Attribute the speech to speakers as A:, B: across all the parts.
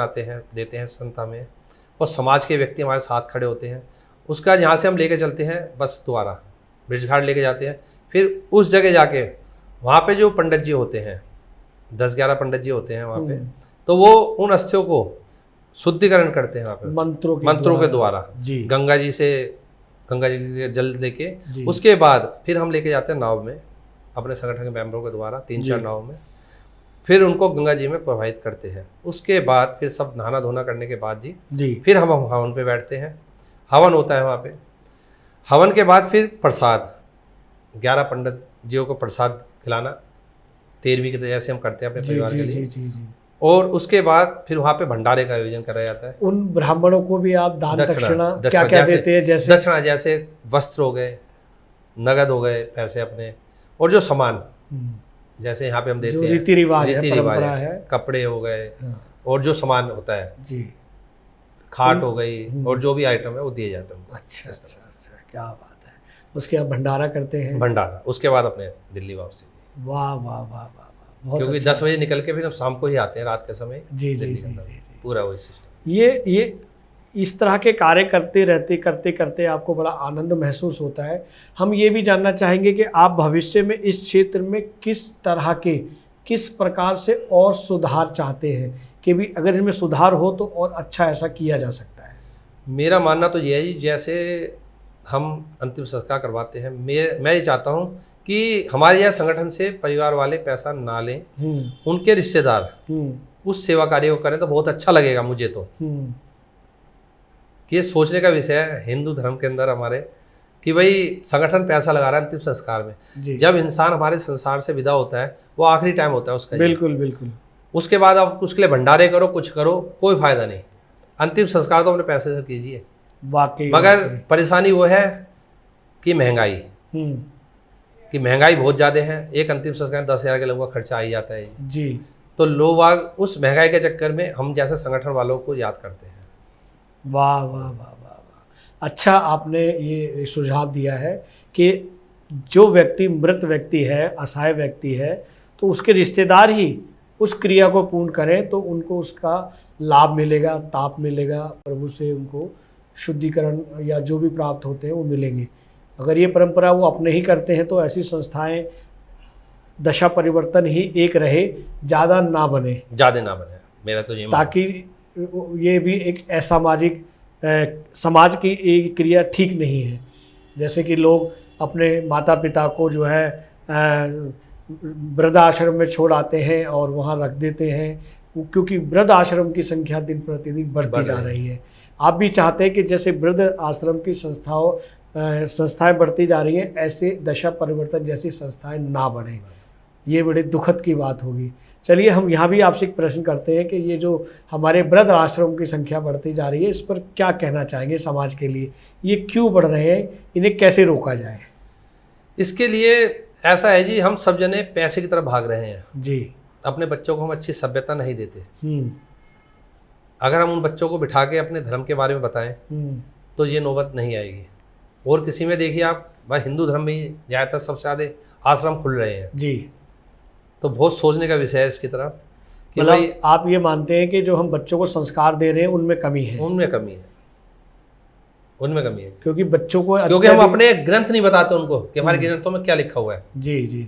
A: आते हैं, देते हैं संत हमें, और समाज के व्यक्ति हमारे साथ खड़े होते हैं। उसका यहाँ से हम लेके चलते हैं बस द्वारा ब्रिज घाट लेके जाते हैं। फिर उस जगह जाके वहाँ पे जो पंडित जी होते हैं, 10-11 पंडित जी होते हैं वहाँ पे, तो वो उन अस्थियों को शुद्धिकरण करते हैं वहाँ पे मंत्रों के द्वारा गंगा जी के जल लेके। उसके बाद फिर हम लेके जाते हैं नाव में, अपने संगठन के मेंबरों के द्वारा 3-4 नाव में, फिर उनको गंगा जी में प्रवाहित करते हैं। उसके बाद फिर सब नहाना धोना करने के बाद जी फिर हम हवन पे बैठते हैं। हवन होता है वहाँ पे। हवन के बाद फिर प्रसाद, 11 पंडित जियों को प्रसाद खिलाना 13वीं के जैसे हम करते हैं अपने परिवार के लिए। और उसके बाद फिर वहाँ पे भंडारे का आयोजन कराया जाता है।
B: उन ब्राह्मणों को भी आप दान दक्षिणा क्या देते हैं? जैसे
A: दक्षिणा जैसे वस्त्र हो गए, नगद हो गए पैसे अपने, और जो सामान जैसे यहाँ पे हम देते हैं
B: रीति रिवाज है,
A: कपड़े हो गए, और जो सामान होता है
B: जी,
A: खाट हो गई, और जो भी आइटम है वो दिए जाते हैं।
B: अच्छा, क्या बात है। उसके बाद भंडारा करते हैं।
A: भंडारा, उसके बाद अपने दिल्ली वापसी।
B: वाह वाह वाह वाह,
A: क्योंकि 10 बजे निकल के फिर हम शाम को ही आते हैं, रात के समय।
B: जी।
A: पूरा वही सिस्टम।
B: ये इस तरह के कार्य करते करते आपको बड़ा आनंद महसूस होता है। हम ये भी जानना चाहेंगे कि आप भविष्य में इस क्षेत्र में किस प्रकार से और सुधार चाहते हैं, कि भी अगर इसमें सुधार हो तो और अच्छा ऐसा किया जा सकता है।
A: मेरा मानना तो ये है जी, जैसे हम अंतिम संस्कार करवाते हैं, मैं ये चाहता हूँ कि हमारे यह संगठन से परिवार वाले पैसा ना लें, उनके रिश्तेदार उस सेवा कार्य को करें तो बहुत अच्छा लगेगा मुझे तो। ये सोचने का विषय है हिंदू धर्म के अंदर हमारे, कि भाई संगठन पैसा लगा रहा है अंतिम संस्कार में। जब इंसान हमारे संसार से विदा होता है वो आखिरी टाइम होता है उसका।
B: बिल्कुल।
A: उसके बाद आप उसके लिए भंडारे करो, कुछ करो, कोई फायदा नहीं। अंतिम संस्कार तो अपने पैसे से कीजिए।
B: वाकई।
A: मगर परेशानी वो है कि महंगाई बहुत ज़्यादा है। एक अंतिम संस्कार 10,000 के लोगों का खर्चा आ ही जाता है
B: जी।
A: तो लोग उस महंगाई के चक्कर में हम जैसे संगठन वालों को याद करते हैं।
B: वाह वाह वाह वाह वाह, अच्छा आपने ये सुझाव दिया है कि जो व्यक्ति मृत व्यक्ति है, असहाय व्यक्ति है, तो उसके रिश्तेदार ही उस क्रिया को पूर्ण करें तो उनको उसका लाभ मिलेगा, ताप मिलेगा, प्रभु से उनको शुद्धिकरण या जो भी प्राप्त होते हैं वो मिलेंगे। अगर ये परंपरा वो अपने ही करते हैं तो ऐसी संस्थाएं दशा परिवर्तन ही एक रहे, ज़्यादा ना बने
A: मेरा तो ये,
B: ताकि ये भी एक असामाजिक समाज की एक क्रिया ठीक नहीं है। जैसे कि लोग अपने माता पिता को जो है वृद्धाश्रम में छोड़ आते हैं और वहाँ रख देते हैं, क्योंकि वृद्ध आश्रम की संख्या दिन प्रतिदिन बढ़ती जा रही है। आप भी चाहते हैं कि जैसे वृद्ध आश्रम की संस्थाएं बढ़ती जा रही हैं, ऐसे दशा परिवर्तन जैसी संस्थाएं ना बढ़ें। ये बड़ी दुखद की बात होगी। चलिए हम यहाँ भी आपसे एक प्रश्न करते हैं कि ये जो हमारे वृद्ध आश्रम की संख्या बढ़ती जा रही है, इस पर क्या कहना चाहेंगे समाज के लिए? ये क्यों बढ़ रहे हैं, इन्हें कैसे रोका जाए?
A: इसके लिए ऐसा है जी, हम सब जने पैसे की तरफ भाग रहे हैं
B: जी।
A: अपने बच्चों को हम अच्छी सभ्यता नहीं देते। अगर हम उन बच्चों को बिठा के अपने धर्म के बारे में बताएं तो ये नौबत नहीं आएगी। और किसी में देखिए आप, भाई हिंदू धर्म में ज़्यादातर सबसे ज़्यादा आश्रम खुल रहे हैं
B: जी।
A: तो बहुत सोचने का विषय है इसकी तरफ कि
B: मतलब
A: भाई
B: आप ये मानते हैं कि जो हम बच्चों को संस्कार दे रहे हैं उनमें कमी है?
A: उनमें कमी है
B: क्योंकि बच्चों को,
A: क्योंकि हम अपने ग्रंथ नहीं बताते उनको कि हमारे ग्रंथों में क्या लिखा हुआ है।
B: जी।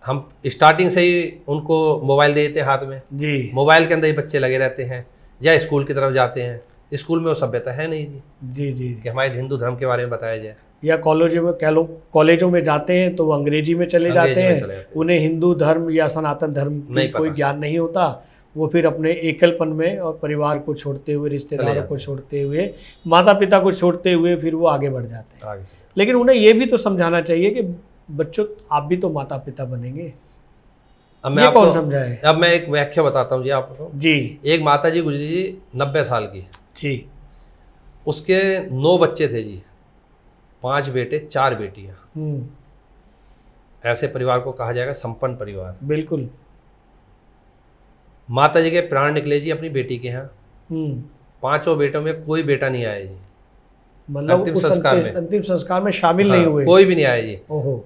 A: हम स्टार्टिंग से ही उनको मोबाइल दे देते हैं हाथ में
B: जी।
A: मोबाइल के अंदर ही बच्चे लगे रहते हैं, या स्कूल की तरफ जाते हैं। स्कूल में वो सभ्यता है नहीं
B: जी
A: कि हमारे हिंदू धर्म के बारे में बताया जाए।
B: या कॉलेजों में जाते हैं तो वो अंग्रेजी में चले जाते हैं। उन्हें हिंदू धर्म या सनातन धर्म में कोई ज्ञान नहीं होता। वो फिर अपने एकलपन में और परिवार को छोड़ते हुए, रिश्तेदारों को छोड़ते हुए, माता पिता को छोड़ते हुए फिर वो आगे बढ़ जाते हैं। लेकिन उन्हें ये भी तो समझाना चाहिए कि बच्चों आप भी तो माता पिता बनेंगे।
A: अब मैं आपको
B: कौन समझाए?
A: अब मैं एक व्याख्या बताता हूँ जी आपको।
B: जी।
A: एक माता जी गुजरी जी 90 साल की
B: जी।
A: उसके 9 बच्चे थे जी, 5 बेटे 4 बेटियां। ऐसे परिवार को कहा जाएगा संपन्न परिवार।
B: बिल्कुल।
A: माता जी के प्राण निकले जी अपनी बेटी के यहाँ। 5 बेटों में कोई बेटा नहीं आया जी,
B: मतलब अंतिम संस्कार में शामिल नहीं हुए,
A: कोई भी नहीं आया जी।
B: ओहो।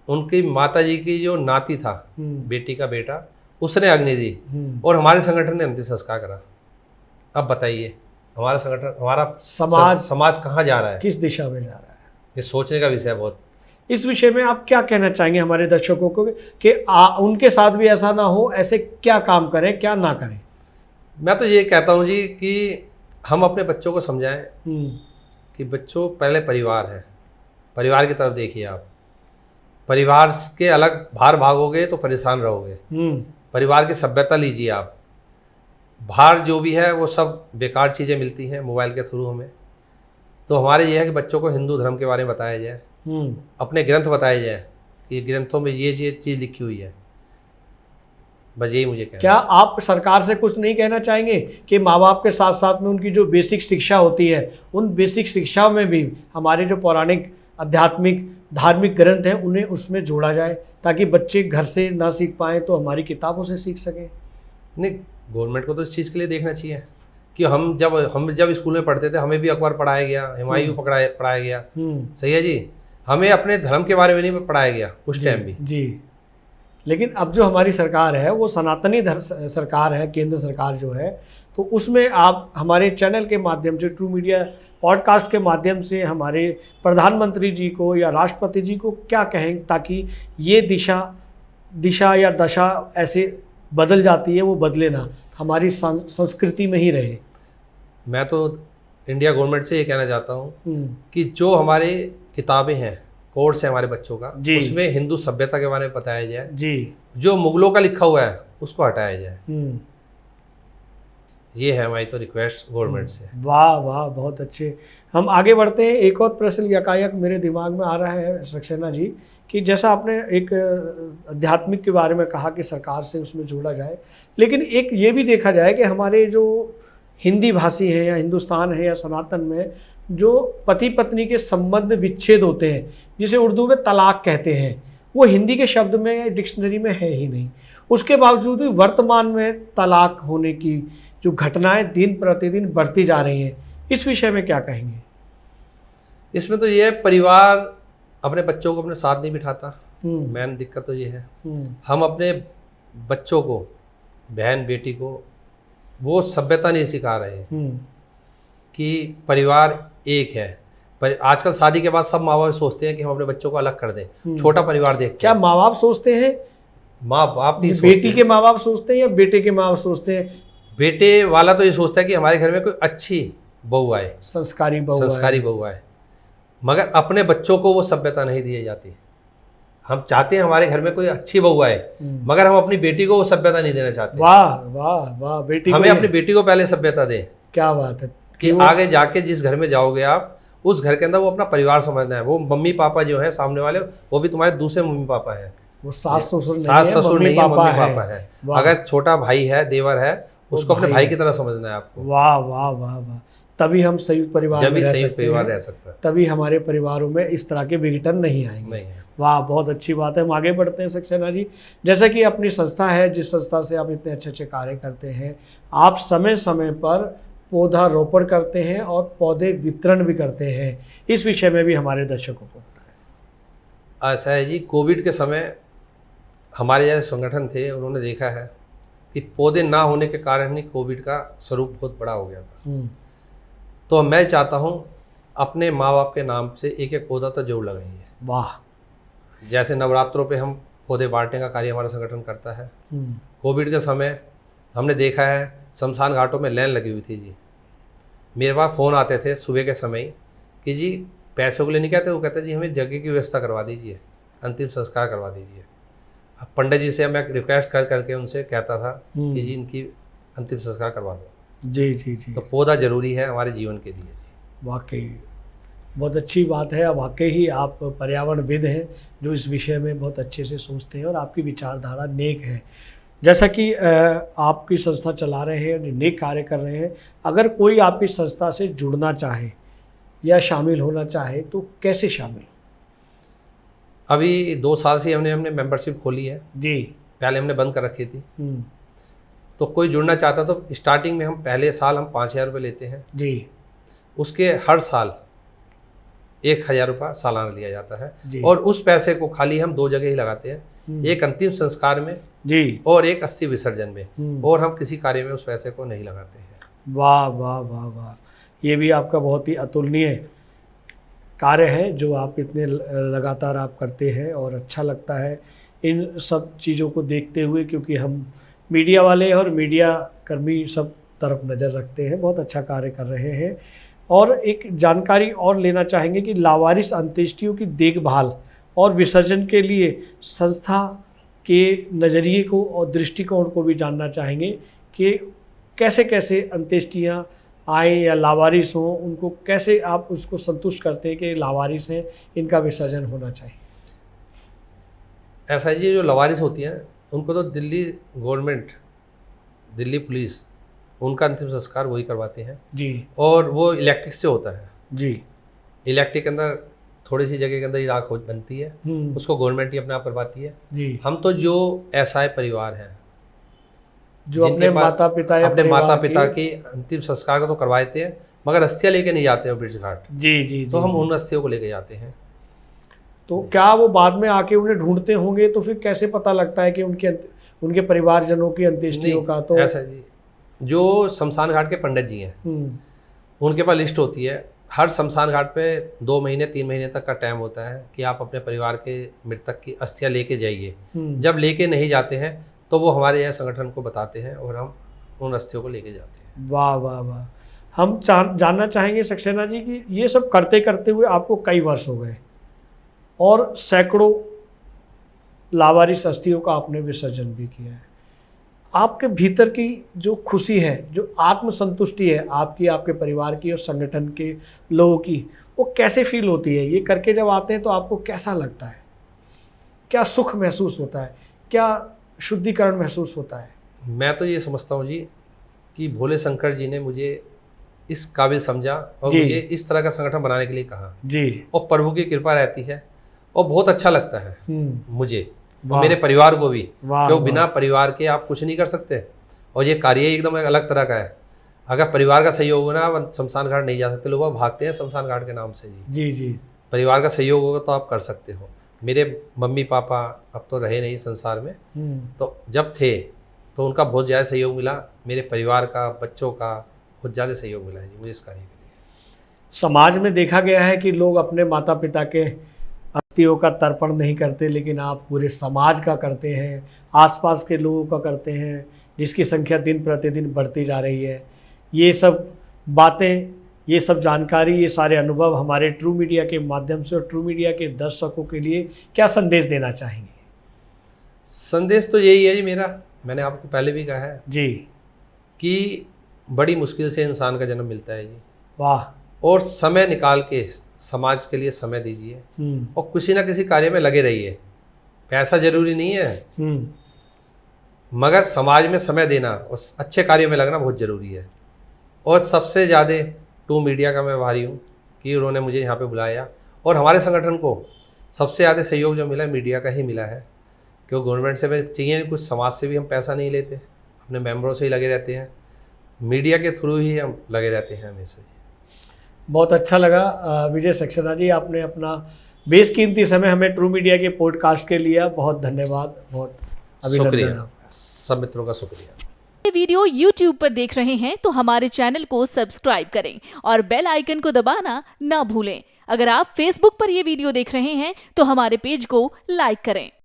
A: उनकी माता जी की जो नाती था, बेटी का बेटा, उसने अग्नि दी और हमारे संगठन ने अंतिम संस्कार करा। अब बताइए हमारा संगठन, हमारा
B: समाज
A: कहाँ जा रहा है,
B: किस दिशा में जा रहा है?
A: ये सोचने का विषय है बहुत।
B: इस विषय में आप क्या कहना चाहेंगे हमारे दर्शकों को कि उनके साथ भी ऐसा ना हो, ऐसे क्या काम करें, क्या ना करें?
A: मैं तो ये कहता हूँ जी कि हम अपने बच्चों को समझाएं कि बच्चों पहले परिवार है, परिवार की तरफ देखिए आप। परिवार के अलग बाहर भागोगे तो परेशान रहोगे। परिवार की सभ्यता लीजिए आप। बाहर जो भी है वो सब बेकार चीज़ें मिलती हैं मोबाइल के थ्रू हमें। तो हमारे ये है कि बच्चों को हिंदू धर्म के बारे में बताया जाए, अपने ग्रंथ बताए जाए कि ग्रंथों में ये चीज़ लिखी हुई है। बस यही मुझे कहना।
B: क्या आप सरकार से कुछ नहीं कहना चाहेंगे कि माँ बाप के साथ साथ में उनकी जो बेसिक शिक्षा होती है, उन बेसिक शिक्षा में भी हमारे जो पौराणिक आध्यात्मिक धार्मिक ग्रंथ हैं उन्हें उसमें जोड़ा जाए, ताकि बच्चे घर से ना सीख पाएँ तो हमारी किताबों से सीख सकें?
A: नहीं, गवर्नमेंट को तो इस चीज़ के लिए देखना चाहिए कि हम जब स्कूल में पढ़ते थे हमें भी अकबर पढ़ाया गया, हुमायूं पढ़ाया गया, सही है जी। हमें अपने धर्म के बारे में नहीं पढ़ाया गया उस टाइम भी
B: जी। लेकिन अब जो हमारी सरकार है वो सनातनी सरकार है, केंद्र सरकार जो है, तो उसमें आप हमारे चैनल के माध्यम से, ट्रू मीडिया पॉडकास्ट के माध्यम से हमारे प्रधानमंत्री जी को या राष्ट्रपति जी को क्या कहें ताकि ये दिशा या दशा ऐसे बदल जाती है वो बदले ना, हमारी संस्कृति में ही रहे?
A: मैं तो इंडिया गवर्नमेंट से ये कहना चाहता हूँ कि जो हमारे किताबें हैं, कोर्स है हमारे बच्चों का, उसमें हिंदू सभ्यता के बारे में बताया जाए जी। जो मुगलों का लिखा हुआ है उसको हटाया जाए। ये है हमारी तो रिक्वेस्ट गवर्नमेंट से।
B: वाह वाह, बहुत अच्छे। हम आगे बढ़ते हैं। एक और प्रश्न यकायक मेरे दिमाग में आ रहा है सक्सेना जी कि जैसा आपने एक आध्यात्मिक के बारे में कहा कि सरकार से उसमें जोड़ा जाए, लेकिन एक ये भी देखा जाए कि हमारे जो हिंदी भाषी हैं या हिंदुस्तान है या सनातन में जो पति पत्नी के संबंध विच्छेद होते हैं, जिसे उर्दू में तलाक कहते हैं, वो हिंदी के शब्द में डिक्शनरी में है ही नहीं। उसके बावजूद भी वर्तमान में तलाक होने की जो घटनाएं दिन प्रतिदिन बढ़ती जा रही हैं, इस विषय में क्या कहेंगे?
A: इसमें तो ये परिवार अपने बच्चों को अपने साथ नहीं बिठाता। मेन दिक्कत तो ये है। हम अपने बच्चों को, बहन बेटी को वो सभ्यता नहीं सिखा रहे कि परिवार एक है। पर आजकल शादी के बाद सब माँ बाप सोचते हैं कि हम अपने बच्चों को अलग कर दें, छोटा परिवार देखते हैं।
B: क्या माँ बाप सोचते हैं?
A: माँ बाप भी
B: बेटी के माँ बाप सोचते हैं या बेटे के माँ बाप सोचते हैं?
A: बेटे वाला तो ये सोचता है कि हमारे घर में कोई अच्छी बहू आए, संस्कारी बहू आए, मगर अपने बच्चों को वो सभ्यता नहीं दी जाती। हम चाहते हैं हमारे घर में कोई अच्छी बहू आए, मगर हम अपनी बेटी को वो सभ्यता नहीं देना चाहते।
B: वाह वाह वाह, बेटी
A: हमें अपनी बेटी को पहले सभ्यता दें।
B: क्या बात है
A: कि आगे जाके जिस घर में जाओगे आप, उस घर के अंदर वो अपना परिवार समझना है। वो मम्मी पापा जो है सामने वाले, वो भी तुम्हारे दूसरे मम्मी पापा हैं।
B: वो सास ससुर
A: नहीं है, मम्मी पापा है। अगर छोटा भाई है, देवर है, उसको अपने भाई की तरह समझना है आपको।
B: वाह वाह वाह वाह, तभी हम संयुक्त परिवार
A: रह सकता है,
B: तभी हमारे परिवारों में इस तरह के विघटन नहीं आएंगे। वाह, बहुत अच्छी बात है। हम आगे बढ़ते हैं सक्सेना जी। जैसा कि अपनी संस्था है, जिस संस्था से आप इतने अच्छे अच्छे कार्य करते हैं, आप समय समय पर पौधारोपण करते हैं और पौधे वितरण भी करते हैं, इस विषय में भी हमारे दर्शकों को बताएं।
A: ऐसा है जी, कोविड के समय हमारे जैसे संगठन थे, उन्होंने देखा है कि पौधे ना होने के कारण ही कोविड का स्वरूप बहुत बड़ा हो गया था। तो मैं चाहता हूँ अपने माँ बाप के नाम से एक एक पौधा तो जरूर लगाइए।
B: वाह।
A: जैसे नवरात्रों पे हम पौधे बांटने का कार्य हमारा संगठन करता है। कोविड के समय हमने देखा है शमशान घाटों में लाइन लगी हुई थी जी। मेरे पास फ़ोन आते थे सुबह के समय कि जी पैसों के लिए नहीं कहते, वो कहते जी हमें जगह की व्यवस्था करवा दीजिए, अंतिम संस्कार करवा दीजिए। अब पंडित जी से मैं रिक्वेस्ट करके उनसे कहता था कि जी इनकी अंतिम संस्कार करवा दो।
B: जी जी जी।
A: तो पौधा जरूरी है हमारे जीवन के लिए।
B: वाकई बहुत अच्छी बात है। वाकई ही आप पर्यावरणविद हैं जो इस विषय में बहुत अच्छे से सोचते हैं और आपकी विचारधारा नेक है। जैसा कि आपकी संस्था चला रहे हैं, नेक कार्य कर रहे हैं, अगर कोई आपकी संस्था से जुड़ना चाहे या शामिल होना चाहे तो कैसे शामिल?
A: अभी 2 साल से हमने मेंबरशिप खोली है
B: जी।
A: पहले हमने बंद कर रखी थी। तो कोई जुड़ना चाहता तो स्टार्टिंग में हम पहले साल हम 5,000 रुपये लेते हैं
B: जी।
A: उसके हर साल 1,000 रुपये सालाना लिया जाता है और उस पैसे को खाली हम 2 जगह ही लगाते हैं, एक अंतिम संस्कार में जी और एक अस्थि विसर्जन में, और हम किसी कार्य में उस पैसे को नहीं लगाते हैं।
B: वाह वाह वाह वाह, ये भी आपका बहुत ही अतुलनीय कार्य है जो आप इतने लगातार आप करते हैं, और अच्छा लगता है इन सब चीज़ों को देखते हुए, क्योंकि हम मीडिया वाले और मीडिया कर्मी सब तरफ नज़र रखते हैं। बहुत अच्छा कार्य कर रहे हैं। और एक जानकारी और लेना चाहेंगे कि लावारिस अंत्येष्टियों की देखभाल और विसर्जन के लिए संस्था के नज़रिए को और दृष्टिकोण को भी जानना चाहेंगे कि कैसे कैसे अंत्येष्टियाँ आए या लावारिस हों, उनको कैसे आप उसको संतुष्ट करते हैं कि लावारिस हैं, इनका विसर्जन होना चाहिए।
A: ऐसा है जी, जो लावारिस होती हैं उनको तो दिल्ली गवर्नमेंट, दिल्ली पुलिस, उनका अंतिम संस्कार वही करवाते हैं
B: जी
A: और वो इलेक्ट्रिक से होता है।
B: जी।
A: इलेक्ट्रिक के अंदर थोड़ी सी जगह के अंदर ही राख बनती है, उसको गवर्नमेंट ही अपने आप करवाती है
B: जी।
A: हम तो जो ऐसा परिवार हैं
B: जो अपने माता पिता या
A: अपने माता पिता की अंतिम संस्कार को तो करवाते हैं, मगर अस्थियाँ लेके नहीं जाते हैं ब्रिज घाट।
B: जी जी।
A: तो हम उन अस्थियों को लेके जाते हैं।
B: तो क्या वो बाद में आके उन्हें ढूंढते होंगे, तो फिर कैसे पता लगता है कि उनके परिवारजनों की अंत्येष्टियों का? तो
A: ऐसा जी, जो शमशान घाट के पंडित जी हैं उनके पास लिस्ट होती है। हर शमशान घाट पे 2 महीने 3 महीने तक का टाइम होता है कि आप अपने परिवार के मृतक की अस्थियाँ लेके जाइए। जब लेके नहीं जाते हैं तो वो हमारे यह संगठन को बताते हैं और हम उन अस्थियों को लेके जाते हैं।
B: वाह वाह वाह। हम जानना चाहेंगे सक्सेना जी कि ये सब करते करते हुए आपको कई वर्ष हो गए और सैकड़ों लावारिस अस्थियों का आपने विसर्जन भी किया है। आपके भीतर की जो खुशी है, जो आत्मसंतुष्टि है आपकी, आपके परिवार की और संगठन के लोगों की, वो कैसे फील होती है? ये करके जब आते हैं तो आपको कैसा लगता है? क्या सुख महसूस होता है? क्या शुद्धिकरण महसूस होता है?
A: मैं तो ये समझता हूँ जी कि भोले शंकर जी ने मुझे इस काबिल समझा और मुझे इस तरह का संगठन बनाने के लिए कहा जी, और प्रभु की कृपा रहती है और बहुत अच्छा लगता है मुझे और मेरे परिवार को भी, क्योंकि बिना परिवार के आप कुछ नहीं कर सकते और ये कार्य एकदम एक अलग तरह का है। अगर परिवार का सहयोग हो ना, आप शमशान घाट नहीं जा सकते। लोग भागते हैं शमशान घाट के नाम से जी जी। परिवार का सहयोग होगा तो आप कर सकते हो। मेरे मम्मी पापा अब तो रहे नहीं संसार में, तो जब थे तो उनका बहुत ज़्यादा सहयोग मिला। मेरे परिवार का, बच्चों का बहुत ज़्यादा सहयोग मिला है जी मुझे इस कार्य के लिए।
B: समाज में देखा गया है कि लोग अपने माता पिता के अस्थियों का तर्पण नहीं करते, लेकिन आप पूरे समाज का करते हैं, आसपास के लोगों का करते हैं, जिसकी संख्या दिन प्रतिदिन बढ़ती जा रही है। ये सब बातें, ये सब जानकारी, ये सारे अनुभव हमारे ट्रू मीडिया के माध्यम से और ट्रू मीडिया के दर्शकों के लिए क्या संदेश देना चाहेंगे?
A: संदेश तो यही है जी मेरा, मैंने आपको पहले भी कहा है जी कि बड़ी मुश्किल से इंसान का जन्म मिलता है जी। वाह। और समय निकाल के समाज के लिए समय दीजिए और किसी ना किसी कार्य में लगे रहिए। पैसा जरूरी नहीं है, मगर समाज में समय देना और अच्छे कार्यों में लगना बहुत ज़रूरी है। और सबसे ज़्यादा ट्रू मीडिया का मैं आभारी हूँ कि उन्होंने मुझे यहाँ पे बुलाया और हमारे संगठन को सबसे ज़्यादा सहयोग जो मिला मीडिया का ही मिला है। क्योंकि गवर्नमेंट से भी चाहिए कुछ, समाज से भी हम पैसा नहीं लेते, अपने मेंबरों से ही लगे रहते हैं, मीडिया के थ्रू ही हम लगे रहते हैं हमेशा। बहुत अच्छा लगा विजय सक्सेना जी, आपने अपना बेशकीमती समय हमें ट्रू मीडिया के पॉडकास्ट के लिए बहुत धन्यवाद, बहुत शुक्रिया। सब मित्रों का शुक्रिया।
C: ये वीडियो YouTube पर देख रहे हैं तो हमारे चैनल को सब्सक्राइब करें और बेल आइकन को दबाना ना भूलें। अगर आप Facebook पर ये वीडियो देख रहे हैं तो हमारे पेज को लाइक करें।